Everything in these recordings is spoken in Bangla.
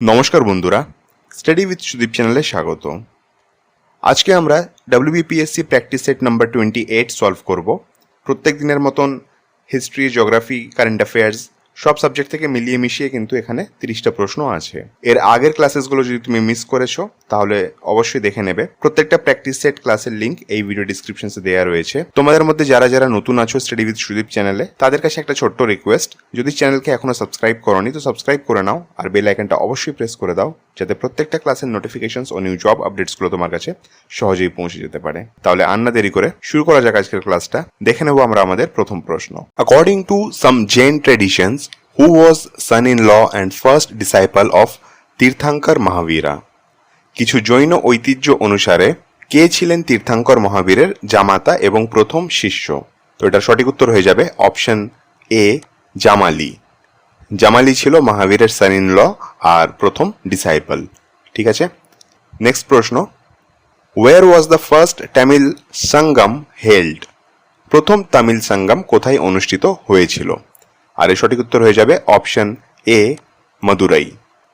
নমস্কার বন্ধুরা, স্টাডি উইথ সুদীপ চ্যানেলে স্বাগত। আজকে আমরা WBPSC practice set number 28 solve করব। প্রত্যেক দিনের মতন হিস্ট্রি, জিওগ্রাফি, কারেন্ট অ্যাফেয়ার্স সব সাবজেক্ট থেকে মিলিয়ে মিশিয়ে কিন্তু এখানে 30টা প্রশ্ন আছে। এর আগের ক্লাসেসগুলো যদি তুমি মিস করেছো তাহলে অবশ্যই দেখে নেবে। প্রত্যেকটা প্র্যাকটিস সেট ক্লাসের লিঙ্ক এই ভিডিও ডিসক্রিপশনে দেওয়া রয়েছে। তোমাদের মধ্যে যারা যারা নতুন আছো স্টাডি উইথ সুদীপ চ্যানেলে, তাদের কাছে একটা ছোট্ট রিকোয়েস্ট, যদি চ্যানেলকে এখনো সাবস্ক্রাইব করোনি তো সাবস্ক্রাইব করে নাও, আর বেল আইকনটা অবশ্যই প্রেস করে দাও যাতে প্রত্যেকটা ক্লাসের নোটিফিকেশনস ও নিউ জব আপডেটসগুলো তোমার কাছে সহজেই পৌঁছে যেতে পারে। তাহলে আর না দেরি করে শুরু করা যাক আজকের ক্লাসটা। দেখে নেব আমরা আমাদের প্রথম প্রশ্ন। According to some Jain traditions, who was son-in-law and first disciple of তীর্থাঙ্কর Mahavira? কিছু জৈন ঐতিহ্য অনুসারে কে ছিলেন তীর্থাঙ্কর মহাবীরের জামাতা এবং প্রথম শিষ্য? তো এটার সঠিক উত্তর হয়ে যাবে অপশন এ, জামালি। জামালি ছিল মহাবীরের সন ইন ল আর প্রথম ডিসাইপল। ঠিক আছে, নেক্সট প্রশ্ন। Where was the first Tamil Sangam held? প্রথম তামিল সঙ্গম কোথায় অনুষ্ঠিত হয়েছিল? আর এর সঠিক উত্তর হয়ে যাবে অপশন এ, মাদুরাই।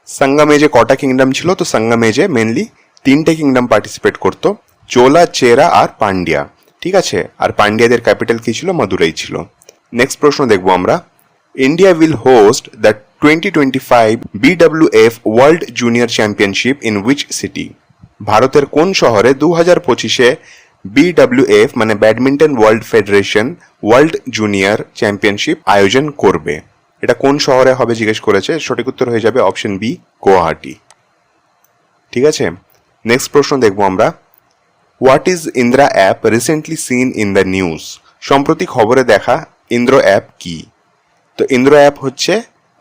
সঙ্গমে যে কটা কিংডম ছিল, তো সঙ্গমে যে মেনলি 3টে কিংডম পার্টিসিপেট করতো, চোলা, চেরা আর পান্ডিয়া। ঠিক আছে, আর পান্ডিয়াদের ক্যাপিটাল কি ছিল? মাদুরাই ছিল। নেক্সট প্রশ্ন দেখবো আমরা। India will host the 2025 BWF world junior championship in which city? ভারতের কোন শহরে 2025-এ BWF মানে badminton world federation world junior championship আয়োজন করবে? এটা কোন শহরে হবে জিজ্ঞেস করেছে। সঠিক উত্তর হয়ে যাবে অপশন বি, গুয়াহাটি। ঠিক আছে, নেক্সট প্রশ্ন দেখবো আমরা। What is Indra app recently seen in the news? সম্প্রতি খবরে দেখা ইন্দ্র অ্যাপ কি? তো ইন্দ্র অ্যাপ হচ্ছে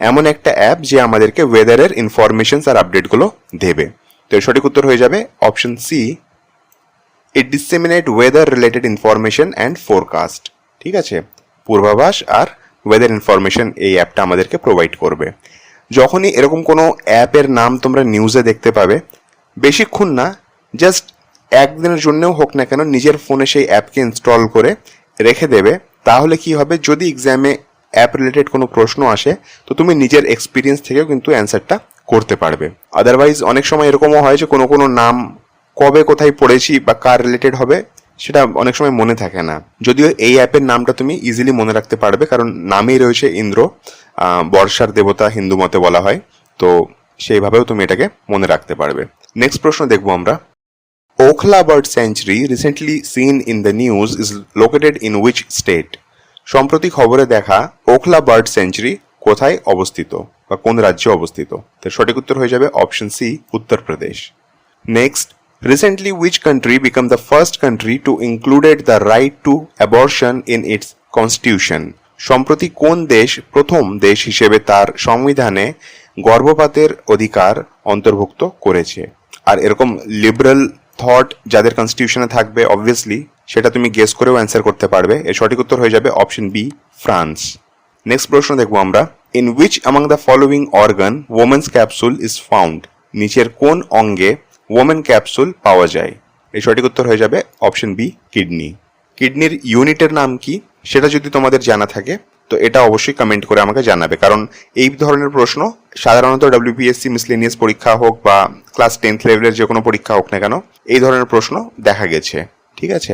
এমন একটা অ্যাপ যে আমাদেরকে ওয়েদারের ইনফরমেশনস আর আপডেটগুলো দেবে। তো এর সঠিক উত্তর হয়ে যাবে option C, it disseminate weather related information and forecast. ঠিক আছে, পূর্বাভাস আর ওয়েদার ইনফরমেশন এই অ্যাপটা আমাদেরকে প্রোভাইড করবে। যখনই এরকম কোনো অ্যাপের নাম তোমরা নিউজে দেখতে পাবে, বেশিক্ষণ না, জাস্ট একদিনের জন্যও হোক না কেন নিজের ফোনে সেই অ্যাপকে ইনস্টল করে রেখে দেবে। তাহলে কি হবে, যদি এক্সামে অ্যাপ রিলেটেড কোনো প্রশ্ন আসে তো তুমি নিজের এক্সপিরিয়েন্স থেকেও কিন্তু অ্যান্সারটা করতে পারবে। আদারওয়াইজ অনেক সময় এরকমও হয় যে কোনো কোনো নাম কবে কোথায় পড়েছি বা কার রিলেটেড হবে সেটা অনেক সময় মনে থাকে না। যদিও এই অ্যাপের নামটা তুমি ইজিলি মনে রাখতে পারবে, কারণ নামেই রয়েছে ইন্দ্র, বর্ষার দেবতা হিন্দু মতে বলা হয়, তো সেইভাবেও তুমি এটাকে মনে রাখতে পারবে। নেক্সট প্রশ্ন দেখবো আমরা। Okhla bird sanctuary recently seen in the news is located in which state? সম্প্রতি খবরে দেখা ওখলা বার্ড স্যাঞ্চুরি কোথায় অবস্থিত বা কোন রাজ্যে অবস্থিত? তার সঠিক উত্তর হয়ে যাবে option C, Uttar Pradesh. Next, recently which country became the first country to included the right to abortion in its constitution? সম্প্রতি কোন দেশ প্রথম দেশ হিসেবে তার সংবিধানে গর্ভপাতের অধিকার অন্তর্ভুক্ত করেছে? আর এরকম লিবারাল থট যাদের কনস্টিটিউশনে থাকবে অবভিয়াসলি সেটা তুমি গেস করেও অ্যান্সার করতে পারবে। এর সঠিক উত্তর হয়ে যাবে অপশন বি, ফ্রান্স। নেক্সট প্রশ্ন দেখবো আমরা। In which among the following organ women's capsule is found? নিচের কোন অঙ্গে ওমেন ক্যাপসুল পাওয়া যায়? এই সঠিক উত্তর হয়ে যাবে অপশন বি, কিডনি। কিডনির ইউনিটের নাম কি সেটা যদি তোমাদের জানা থাকে তো এটা অবশ্যই কমেন্ট করে আমাকে জানাবে, কারণ এই ধরনের প্রশ্ন সাধারণত WBPSC মিসলেনিয়াস পরীক্ষা হোক বা ক্লাস 10th লেভেলের যে কোনো পরীক্ষা হোক না কেন, এই ধরনের প্রশ্ন দেখা গেছে। ঠিক আছে,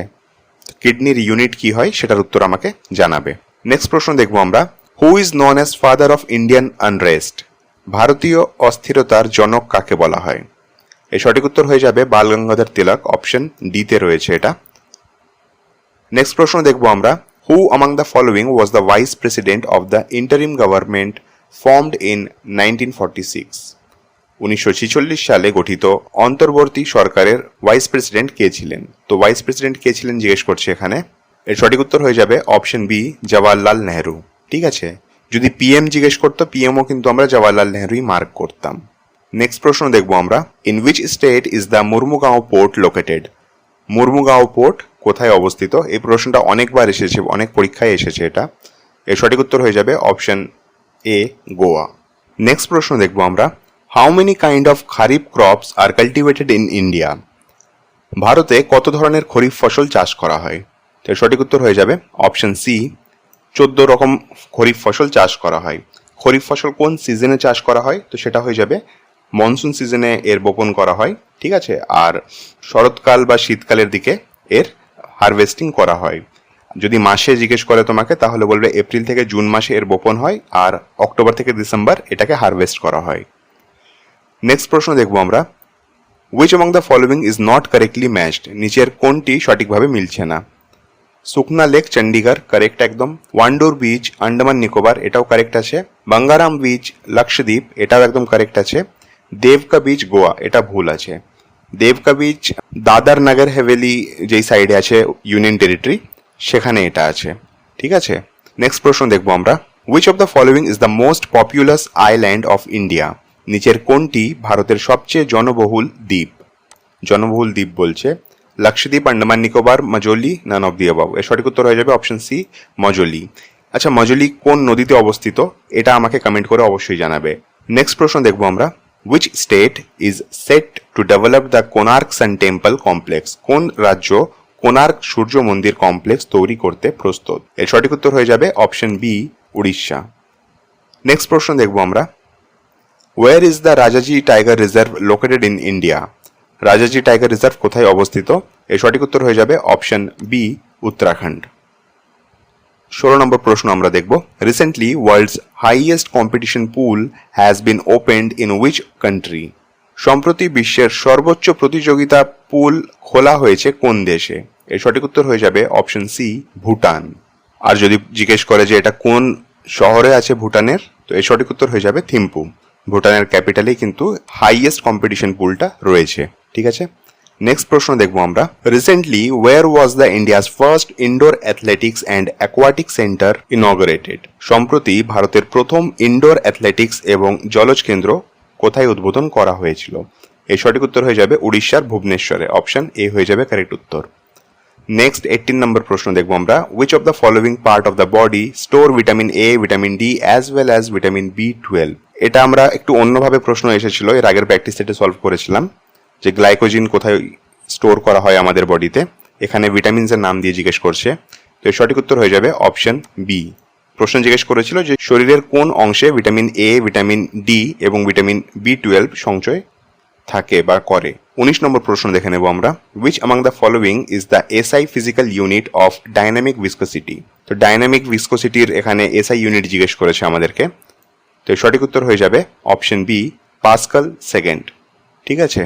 কিডনির ইউনিট কি হয় সেটার উত্তর আমাকে জানাবে। নেক্সট প্রশ্ন দেখবো আমরা। Who is known as father of Indian unrest? ভারতীয় অস্থিরতার জনক কাকে বলা হয়? এই সঠিক উত্তর হয়ে যাবে বাল গঙ্গাধর তিলক, অপশন ডিতে রয়েছে এটা। নেক্সট প্রশ্ন দেখবো আমরা। হু among the following was the vice president of the interim government formed in 1946? 1946 সালে গঠিত অন্তর্বর্তী সরকারের ভাইস প্রেসিডেন্ট কে ছিলেন? তো ভাইস প্রেসিডেন্ট কে ছিলেন জিজ্ঞেস করছে এখানে। এর সঠিক উত্তর হয়ে যাবে অপশন বি, জওয়াহরলাল নেহরু। ঠিক আছে, যদি পিএম জিজ্ঞেস করতো পিএমও কিন্তু আমরা জওয়াহরলাল নেহরুই মার্ক করতাম। নেক্সট প্রশ্ন দেখবো আমরা। In which state is the Mormugao port located? Mormugao port কোথায় অবস্থিত? এই প্রশ্নটা অনেকবার এসেছে, অনেক পরীক্ষায় এসেছে এটা। এর সঠিক উত্তর হয়ে যাবে অপশন এ, গোয়া। নেক্সট প্রশ্ন দেখবো আমরা। How many kind of kharif crops are cultivated in India? ভারতে কত ধরনের খরিফ ফসল চাষ করা হয়? এর সঠিক উত্তর হয়ে যাবে অপশন সি, 14 রকম খরিফ ফসল চাষ করা হয়। খরিফ ফসল কোন সিজনে চাষ করা হয়? তো সেটা হয়ে যাবে মনসুন সিজনে এর বপন করা হয়, ঠিক আছে। আর শরৎকাল বা শীতকালের দিকে এর হারভেস্টিং করা হয়। যদি মাসে জিজ্ঞেস করে তোমাকে তাহলে বলবে এপ্রিল থেকে জুন মাসে এর বপন হয়, আর অক্টোবর থেকে ডিসেম্বর এটাকে হারভেস্ট করা হয়। নেক্সট প্রশ্ন দেখবো আমরা, which among the following is not correctly matched, নিচের কোনটি সঠিকভাবে মিলছে না। সুখনা লেক চণ্ডীগড় কারেক্ট একদম, ওয়ান্ডোর বিচ আন্ডামান নিকোবর এটাও কারেক্ট আছে, বাঙ্গারাম বিচ লাক্ষদ্বীপ এটাও একদম কারেক্ট আছে, দেবকা বিচ গোয়া এটা ভুল আছে। দেবকা বিচ দাদর নগর হাভেলি যেই সাইডে আছে ইউনিয়ন টেরিটরি সেখানে এটা আছে, ঠিক আছে। নেক্সট প্রশ্ন দেখবো আমরা, which of the following is the most populous island of India, নিচের কোনটি ভারতের সবচেয়ে জনবহুল দ্বীপ। জনবহুল দ্বীপ বলছে Lakshadweep, Andaman Nicobar, Majuli, none of the above. এর সঠিক উত্তর হয়ে যাবে অপশন সি মাজোলি। আচ্ছা, মাজোলি কোন নদীতে অবস্থিত এটা আমাকে কমেন্ট করে অবশ্যই জানাবে। নেক্সট প্রশ্ন দেখবো আমরা, which state is set to develop the Konark Sun Temple complex, কোন রাজ্য কোনার্ক সূর্য মন্দির কমপ্লেক্স তৈরি করতে প্রস্তুত। এর সঠিক উত্তর হয়ে যাবে অপশন বি উড়িষ্যা। নেক্সট প্রশ্ন দেখবো আমরা, where is the Rajaji Tiger Reserve located in India, Rajaji tiger reserve কোথায় অবস্থিত। এর সঠিক উত্তর হয়ে যাবে অপশন বি উত্তরাখণ্ড। 16 নম্বর প্রশ্ন আমরা দেখব, recently world's highest competition pool has been opened in which country, সম্প্রতি বিশ্বের সর্বোচ্চ প্রতিযোগিতা পুল খোলা হয়েছে কোন দেশে। এর সঠিক উত্তর হয়ে যাবে অপশন সি ভুটান। আর যদি জিজ্ঞেস করে যে এটা কোন শহরে আছে ভুটানের, তো এর সঠিক উত্তর হয়ে যাবে থিম্পু। ভুটানের ক্যাপিটালেই কিন্তু হাইয়েস্ট কম্পিটিশন পুলটা রয়েছে, ঠিক আছে। নেক্সট প্রশ্ন দেখবো আমরা, recently where was the India's first indoor athletics and aquatic centre inaugurated, সম্প্রতি ভারতের প্রথম ইনডোর অ্যাথলেটিক্স এবং জলজ কেন্দ্র কোথায় উদ্বোধন করা হয়েছিল। এর সঠিক উত্তর হয়ে যাবে উড়িষ্যার ভুবনেশ্বরে, অপশন এ হয়ে যাবে কারেক্ট উত্তর। নেক্সট 18 নম্বর প্রশ্ন দেখবো আমরা, which of the following part of the body store vitamin A, vitamin D as well as vitamin বি12। এটা আমরা একটু অন্যভাবে প্রশ্ন এসেছিল, এর আগের প্র্যাকটিস সেটে সলভ করেছিলাম যে গ্লাইকোজিন কোথায় স্টোর করা হয় আমাদের বডিতে, এখানে ভিটামিনসের নাম দিয়ে জিজ্ঞেস করছে। তো এর সঠিক উত্তর হয়ে যাবে অপশন বি। প্রশ্ন জিজ্ঞেস করেছিল যে শরীরের কোন অংশে ভিটামিন এ, ভিটামিন ডি এবং ভিটামিন বি12 সঞ্চয় থাকে বা করে। 19 নম্বর প্রশ্ন দেখে নেব আমরা, which among the following is the SI physical unit of dynamic viscosity. তো ডাইনামিক ভিসকোসিটির এখানে এসআই ইউনিট জিজ্ঞেস করেছে আমাদেরকে, তো সঠিক উত্তর হয়ে যাবে অপশন বি পাস্কাল সেকেন্ড, ঠিক আছে।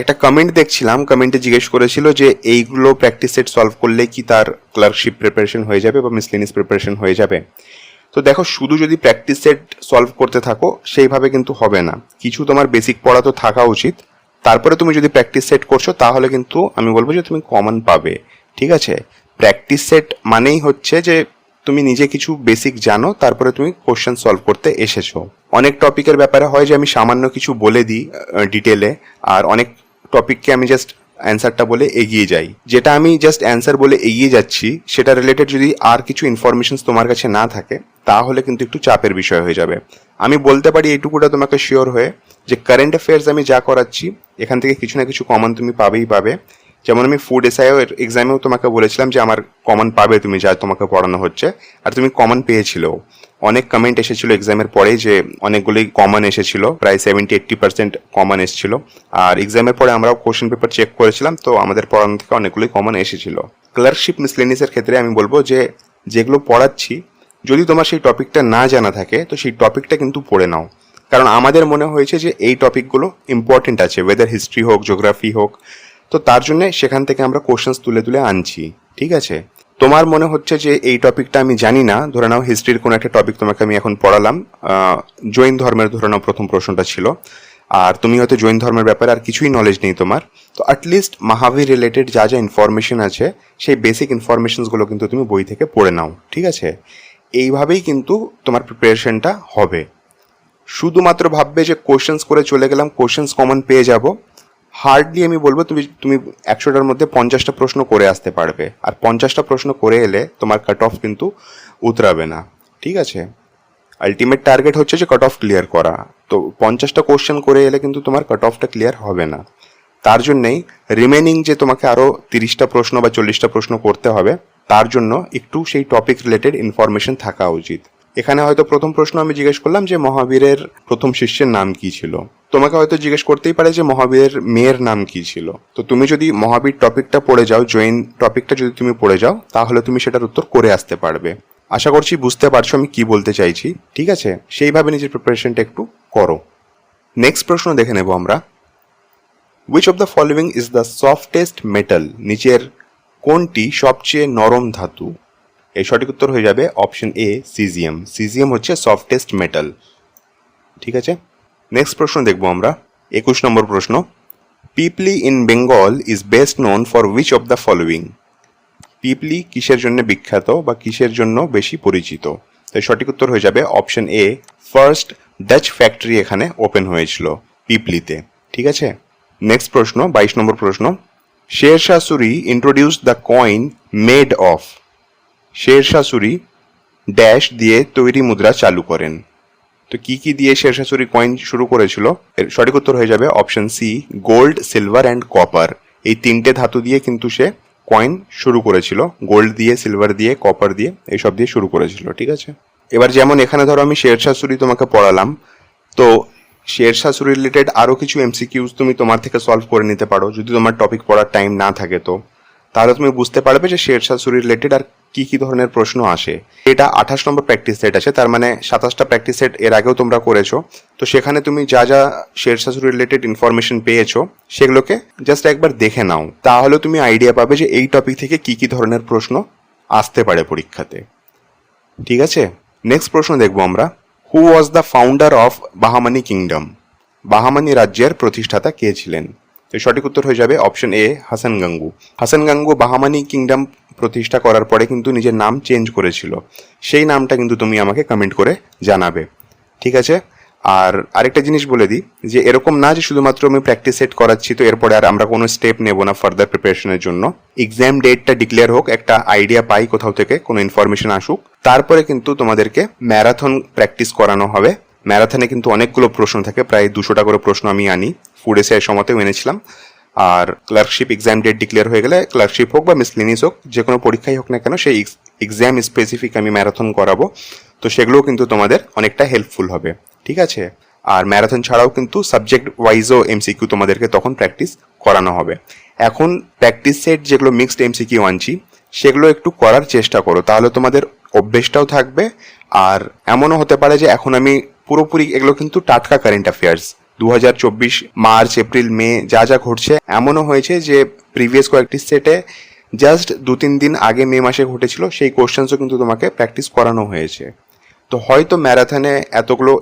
একটা কমেন্ট দেখছিলাম, কমেন্টে জিজ্ঞেস করেছিল যে এইগুলো প্র্যাকটিস সেট সলভ করলে কি তার ক্লার্কশিপ প্রিপারেশন হয়ে যাবে বা মিসলেনিয়াস প্রিপারেশন হয়ে যাবে। তো দেখো, শুধু যদি প্র্যাকটিস সেট সলভ করতে থাকো সেইভাবে কিন্তু হবে না, কিছু তোমার বেসিক পড়া তো থাকা উচিত। তারপরে তুমি যদি প্র্যাকটিস সেট করছো তাহলে কিন্তু আমি বলবো যে তুমি কমন পাবে, ঠিক আছে। প্র্যাকটিস সেট মানেই হচ্ছে যে তুমি নিজে কিছু বেসিক জানো, তারপরে তুমি কোশ্চেন সলভ করতে এসেছো। অনেক টপিকের ব্যাপারে হয় যে আমি সামান্য কিছু বলে দিই ডিটেলে, আর অনেক টপিককে আমি জাস্ট অ্যান্সারটা বলে এগিয়ে যাই। যেটা আমি জাস্ট অ্যান্সার বলে এগিয়ে যাচ্ছি সেটা রিলেটেড যদি আর কিছু ইনফরমেশন তোমার কাছে না থাকে তাহলে কিন্তু একটু চাপের বিষয় হয়ে যাবে। আমি বলতে পারি এইটুকুটা তোমাকে শিওর হয়ে যে কারেন্ট অ্যাফেয়ার্স আমি যা করাচ্ছি এখান থেকে কিছু না কিছু কমন তুমি পাবেই পাবে। যেমন আমি ফুড এসআইও এক্সামেও তোমাকে বলেছিলাম যে আমার কমন পাবে তুমি যা তোমাকে পড়ানো হচ্ছে, আর তুমি কমন পেয়েছিল। অনেক কমেন্ট এসেছিল এক্সামের পরে যে অনেকগুলোই কমন এসেছিল, প্রায় 70-80% কমন এসেছিল। আর এক্সামের পরে আমরাও কোশ্চেন পেপার চেক করেছিলাম, তো আমাদের পড়ানো থেকে অনেকগুলোই কমন এসেছিল। ক্লার্কশিপ মিসলেনিয়াসের ক্ষেত্রে আমি বলবো যে যেগুলো পড়াচ্ছি যদি তোমার সেই টপিকটা না জানা থাকে তো সেই টপিকটা কিন্তু পড়ে নাও, কারণ আমাদের মনে হয়েছে যে এই টপিকগুলো ইম্পর্টেন্ট আছে, ওয়েদার হিস্ট্রি হোক, জিওগ্রাফি হোক, তো তার জন্য সেখান থেকে আমরা কোশ্চেন্স তুলে তুলে আনছি, ঠিক আছে। তোমার মনে হচ্ছে যে এই টপিকটা আমি জানি না, ধরে নাও হিস্ট্রির কোনো একটা টপিক তোমাকে আমি এখন পড়ালাম, জৈন ধর্মের ধরে নাও প্রথম প্রশ্নটা ছিল, আর তুমি হয়তো জৈন ধর্মের ব্যাপারে আর কিছুই নলেজ নেই তোমার, তো অ্যাটলিস্ট মহাবীর রিলেটেড যা যা ইনফরমেশন আছে সেই বেসিক ইনফরমেশনসগুলো কিন্তু তুমি বই থেকে পড়ে নাও, ঠিক আছে। এইভাবেই কিন্তু তোমার প্রিপারেশনটা হবে। শুধুমাত্র ভাববে যে কোশ্চেন্স করে চলে গেলাম, কোশ্চেন্স কমন পেয়ে যাব, হার্ডলি আমি বলবো তুমি 100টার মধ্যে 50টা প্রশ্ন করে আসতে পারবে, আর 50টা প্রশ্ন করে এলে তোমার কাট অফ কিন্তু উতরাবে না, ঠিক আছে। আলটিমেট টার্গেট হচ্ছে যে কাট অফ ক্লিয়ার করা, তো 50টা কোশ্চেন করে এলে কিন্তু তোমার কাট অফটা ক্লিয়ার হবে না। তার জন্যেই রিমেনিং যে তোমাকে আরও 30টা প্রশ্ন বা 40টা প্রশ্ন করতে হবে, তার জন্য একটু সেই টপিক রিলেটেড ইনফরমেশন থাকা উচিত। এখানে হয়তো প্রথম প্রশ্ন আমি জিজ্ঞেস করলাম যে মহাবীরের প্রথম শিষ্যের নাম কি ছিল, তোমাকে হয়তো জিজ্ঞেস করতেই পারে যে মহাবীরের মেয়ের নাম কি ছিল। তো তুমি যদি মহাবীর টপিকটা পড়ে যাও, জৈন টপিকটা যদি তুমি পড়ে যাও, তাহলে তুমি সেটার উত্তর করে আসতে পারবে। আশা করছি বুঝতে পারছো আমি কি বলতে চাইছি। ঠিক আছে, সেইভাবে নিজের প্রিপারেশনটা একটু করো। নেক্সট প্রশ্ন দেখে নেব আমরা। Which of the following is the softest metal? নিচের কোনটি সবচেয়ে নরম ধাতু? এই সঠিক উত্তর হয়ে যাবে অপশন এ, সিজিয়াম। সিজিয়াম হচ্ছে সফটেস্ট মেটাল। ঠিক আছে, নেক্সট প্রশ্ন দেখবো আমরা। 21 নম্বর প্রশ্ন। Pipli in Bengal is best known for which of the following? Pipli কিসের জন্য বিখ্যাত বা কিসের জন্য বেশি পরিচিত? তাই সঠিক উত্তর হয়ে যাবে option A, first Dutch factory এখানে ওপেন হয়েছিল পিপলিতে। ঠিক আছে, নেক্সট প্রশ্ন 22 নম্বর প্রশ্ন। Sher Shah Suri introduce the coin made of? Sher Shah Suri dash দিয়ে তৈরি মুদ্রা চালু করেন। তো কি কি দিয়ে শের শাহ সুরি কয়েন শুরু করেছিল? এর সঠিক উত্তর হয়ে যাবে option C, gold, silver and copper. এই তিনটে ধাতু দিয়ে কিন্তু সে কয়েন শুরু করেছিল, গোল্ড দিয়ে, সিলভার দিয়ে, কপার দিয়ে, এইসব দিয়ে শুরু করেছিল। ঠিক আছে, এবার যেমন এখানে ধরো আমি শের শাহ সুরি তোমাকে পড়ালাম, তো শের শাহ সুরি রিলেটেড আরও কিছু এমসিকিউজ তুমি তোমার থেকে সলভ করে নিতে পারো যদি তোমার টপিক পড়ার টাইম না থাকে। তো তাহলে তুমি বুঝতে পারবে যে শের শাহ সুরি রিলেটেড আর কি কি ধরনের প্রশ্ন আসে। এটা 28 নম্বর প্র্যাকটিস সেট আছে, তার মানে 27টা প্র্যাকটিস সেট এর আগেও তোমরা করেছো। তো সেখানে তুমি যা যা শের শাহ সুরি রিলেটেড ইনফরমেশন পেয়েছো সেগুলোকে জাস্ট একবার দেখে নাও, তাহলে তুমি আইডিয়া পাবে যে এই টপিক থেকে কি কি ধরনের প্রশ্ন আসতে পারে পরীক্ষাতে। ঠিক আছে, নেক্সট প্রশ্ন দেখবো আমরা। Who was the founder of Bahmani kingdom? Bahmani রাজ্যের প্রতিষ্ঠাতা কে ছিলেন? তো সঠিক উত্তর হয়ে যাবে option A, Hasan Gangu. Hasan Gangu Bahmani kingdom প্রতিষ্ঠা করার পরে কিন্তু নিজের নাম চেঞ্জ করেছিল, সেই নামটা কিন্তু তুমি আমাকে কমেন্ট করে জানাবে। ঠিক আছে, আর আরেকটা জিনিস বলে দিই যে এরকম না যে শুধুমাত্র আমি প্র্যাকটিস সেট করাচ্ছি তো এরপরে আর আমরা কোনো স্টেপ নেব না ফার্দার প্রিপারেশনের জন্য। এক্সাম ডেটটা ডিক্লেয়ার হোক, একটা আইডিয়া পাই কোথাও থেকে, কোনো ইনফরমেশন আসুক, তারপরে কিন্তু তোমাদেরকে ম্যারাথন প্র্যাকটিস করানো হবে। ম্যারাথনে কিন্তু অনেকগুলো প্রশ্ন থাকে, প্রায় 200টা করে প্রশ্ন আমি আনি, ফুড এসের সময়তেও এনেছিলাম। আর ক্লার্কশিপ এক্সাম ডেট ডিক্লেয়ার হয়ে গেলে ক্লার্কশিপ হোক বা মিসলিনিয়াস হোক, যে কোনো পরীক্ষাই হোক না কেন, সেই এক্সাম স্পেসিফিক আমি ম্যারাথন করাবো। তো সেগুলোও কিন্তু তোমাদের অনেকটা হেল্পফুল হবে। ঠিক আছে, আর ম্যারাথন ছাড়াও কিন্তু সাবজেক্ট ওয়াইজও এমসিকিউ তোমাদেরকে তখন প্র্যাকটিস করানো হবে। এখন প্র্যাকটিস সেট যেগুলো মিক্সড এমসিকিউ আনছি সেগুলো একটু করার চেষ্টা করো, তাহলে তোমাদের অভ্যেসটাও থাকবে। আর এমনও হতে পারে যে এখন আমি পুরোপুরি এগুলো কিন্তু টাটকা কারেন্ট অ্যাফেয়ার্স, 2024 মার্চ, এপ্রিল, মে যা যা ঘটছে, এমনও হয়েছে যে প্রিভিয়াস কয়েকটি সেটে জাস্ট 2-3 দিন আগে মে মাসে ঘটেছিল সেই কোশ্চেন্সও কিন্তু তোমাকে প্র্যাকটিস করানো হয়েছে। তো হয়তো ম্যারাথনে এতগুলো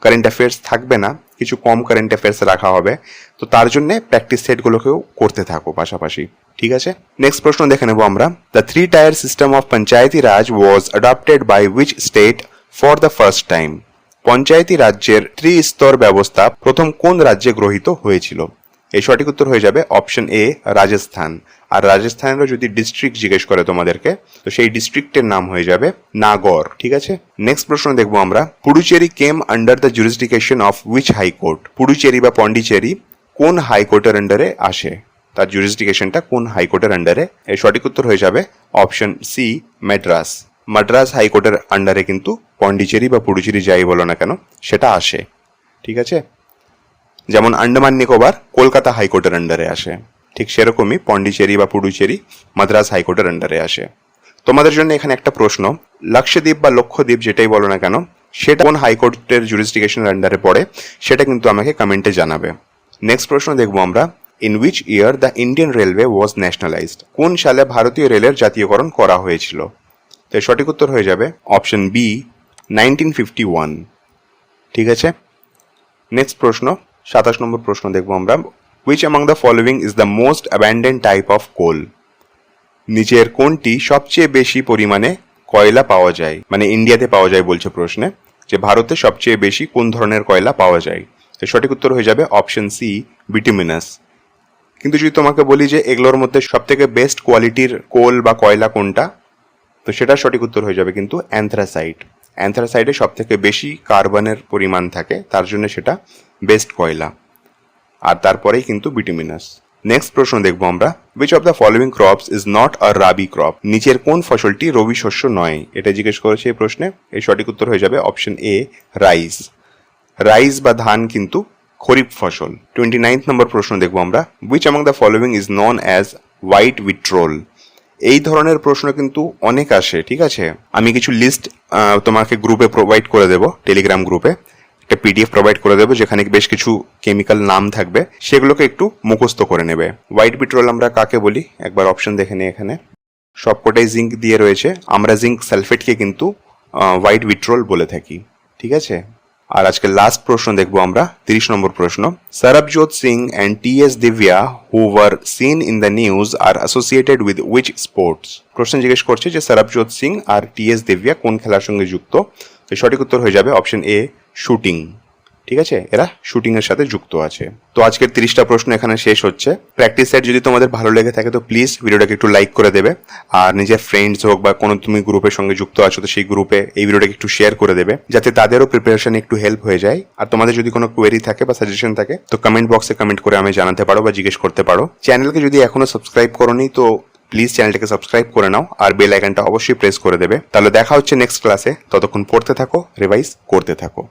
কারেন্ট অ্যাফেয়ার্স থাকবে না, কিছু কম কারেন্ট অ্যাফেয়ার্স রাখা হবে, তো তার জন্যে প্র্যাকটিস সেটগুলোকেও করতে থাকো পাশাপাশি। ঠিক আছে, নেক্সট প্রশ্ন দেখে নেবো আমরা। The 3 tier system of panchayati raj was adopted by which state for the first time? পঞ্চায়েতি রাজ্যের ত্রিস্তর ব্যবস্থা প্রথম কোন রাজ্যে গ্রহীত হয়েছিল? এই সঠিক উত্তর হয়ে যাবে অপশন এ, রাজস্থান। আর রাজস্থানেরও যদি ডিস্ট্রিক্ট জিজ্ঞেস করে তোমাদেরকে, তো সেই ডিস্ট্রিক্টের নাম হয়ে যাবে নাগর। ঠিক আছে, নেক্সট প্রশ্ন দেখবো আমরা। Puducherry came under the jurisdiction of which high court? Puducherry বা পন্ডিচেরি কোন হাইকোর্টের আন্ডারে আসে? তার জুরিসডিকশনটা কোন হাইকোর্টের আন্ডারে? এর সঠিক উত্তর হয়ে যাবে অপশন সি, মাদ্রাস। মাদ্রাস হাইকোর্টের আন্ডারে কিন্তু পন্ডিচেরি বা পুডুচেরি যাই বলো না কেন সেটা আসে। ঠিক আছে, যেমন আন্ডামান নিকোবর কলকাতা হাইকোর্টের আন্ডারে আসে, ঠিক সেরকমই পন্ডিচেরি বা পুডুচেরি মাদ্রাস হাইকোর্টের আন্ডারে আসে। তোমাদের জন্য এখানে একটা প্রশ্ন, লাক্ষদ্বীপ বা লক্ষদ্বীপ যেটাই বলো না কেন সেটা কোন হাইকোর্টের জুরিসডিকশনের আন্ডারে পড়ে সেটা কিন্তু আমাকে কমেন্টে জানাবে। নেক্সট প্রশ্ন দেখবো আমরা। In which year the Indian railway was nationalised? কোন সালে ভারতীয় রেলের জাতীয়করণ করা হয়েছিল? তো সঠিক উত্তর হয়ে যাবে অপশন বি, 1951। ঠিক আছে, নেক্সট প্রশ্ন 27 নম্বর প্রশ্ন দেখবো আমরা। Which among the following is the most abundant type of coal? নিচের কোনটি সবচেয়ে বেশি পরিমাণে কয়লা পাওয়া যায়, মানে ইন্ডিয়াতে পাওয়া যায় বলছে প্রশ্নে, যে ভারতে সবচেয়ে বেশি কোন ধরনের কয়লা পাওয়া যায়? তো সঠিক উত্তর হয়ে যাবে অপশন সি, বিটুমিনাস। কিন্তু যদি তোমাকে বলি যে এগুলোর মধ্যে সব থেকে বেস্ট কোয়ালিটির কোল বা কয়লা কোনটা, তো সেটা সঠিক উত্তর হয়ে যাবে কিন্তু অ্যান্থ্রাসাইট। অ্যান্থ্রাসাইডে সব থেকে বেশি কার্বনের পরিমাণ থাকে, তার জন্য সেটা বেস্ট কয়লা, আর তারপরেই কিন্তু বিটুমিনাস। নেক্সট প্রশ্ন দেখবো আমরা, which of the following crops is not a rabi crop? নিচের কোন ফসলটি রবি শস্য নয়? এটা জিজ্ঞেস করেছে এই প্রশ্নে। এই সঠিক উত্তর হয়ে যাবে অপশন এ, রাইস। রাইস বা ধান কিন্তু খরিফ ফসল। 29 নম্বর প্রশ্ন দেখবো আমরা, which among the following is known as white vitriol? এই ধরনের প্রশ্ন কিন্তু অনেক আসে, ঠিক আছে। আমি কিছু লিস্ট তোমাকে গ্রুপে প্রোভাইড করে দেবো, টেলিগ্রাম গ্রুপে একটা পিডিএফ প্রোভাইড করে দেবো, যেখানে বেশ কিছু কেমিক্যাল নাম থাকবে, সেগুলোকে একটু মুখস্থ করে নেবে। হোয়াইট বিট্রোল আমরা কাকে বলি একবার অপশন দেখে নিই। এখানে সবকটাই জিঙ্ক দিয়ে রয়েছে, আমরা জিঙ্ক সালফেটকে কিন্তু হোয়াইট বিট্রোল বলে থাকি, ঠিক আছে। আর আজকে লাস্ট প্রশ্ন দেখবো আমরা, 30 নম্বর প্রশ্ন, Sarabjot Singh and T.S.. Divya who were seen in the news R associated with which sports? প্রশ্ন জিজ্ঞেস করছে যে সরবজোত সিং আর টি.এস. দিব্যা কোন খেলার সঙ্গে যুক্ত? তো সঠিক উত্তর হয়ে যাবে অপশন এ, শুটিং, ঠিক আছে। এরা শুটিং এর সাথে যুক্ত আছে। তো আজকের 30টা প্রশ্ন এখানে শেষ হচ্ছে। প্র্যাকটিস সেট যদি তোমাদের ভালো লেগে থাকে তো প্লিজ ভিডিওটাকে একটু লাইক করে দেবে, আর নিজের ফ্রেন্ডস হোক বা কোনো তুমি গ্রুপের সঙ্গে যুক্ত আছো তো সেই গ্রুপে এই ভিডিওটাকে একটু শেয়ার করে দেবে, যাতে তাদেরও প্রিপারেশন একটু হেল্প হয়ে যায়। আর তোমাদের যদি কোনো কোয়েরি থাকে বা সাজেশন থাকে তো কমেন্ট বক্সে কমেন্ট করে আমি জানাতে পারো বা জিজ্ঞেস করতে পারো। চ্যানেলকে যদি এখনো সাবস্ক্রাইব করোনি তো প্লিজ চ্যানেলটাকে সাবস্ক্রাইব করে নাও, আর বেল আইকনটা অবশ্যই প্রেস করে দেবে। তাহলে দেখা হচ্ছে নেক্সট ক্লাসে, ততক্ষণ পড়তে থাকো, রিভাইজ করতে থাকো।